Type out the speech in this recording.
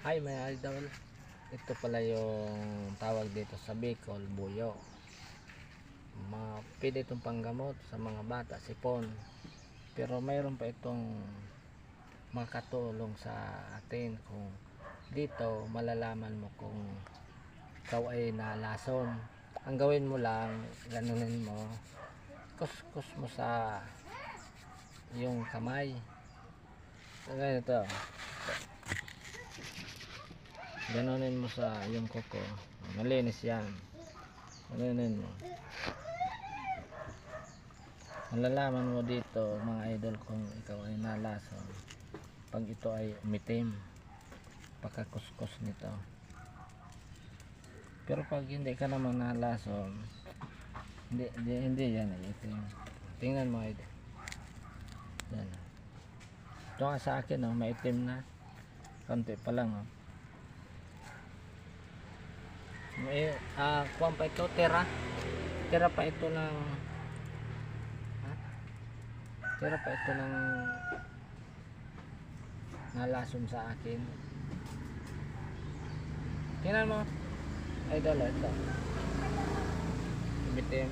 Hi mga idol, ito pala yung tawag dito sa Bicol, buyo. Pwede itong panggamot sa mga bata, sipon. Pero mayroon pa itong makatulong sa atin kung dito malalaman mo kung ikaw ay nalason. Ang gawin mo lang, ganunin mo, kuskus mo sa yung kamay. Ganito. Ganunin mo sa yung kuko. Malinis yan. Ganunin mo. Malalaman mo dito mga idol kung ikaw ay nalason pag ito ay umitim pagkakuskus nito. Pero pag hindi ka naman nalason, hindi yan ay itim. Tingnan mo idol. Yan. Ito nga sa akin maitim na. Konti pa lang may kuwan pa ito, tira pa ito ng nalason sa akin. Tingnan mo idol, ito umitim.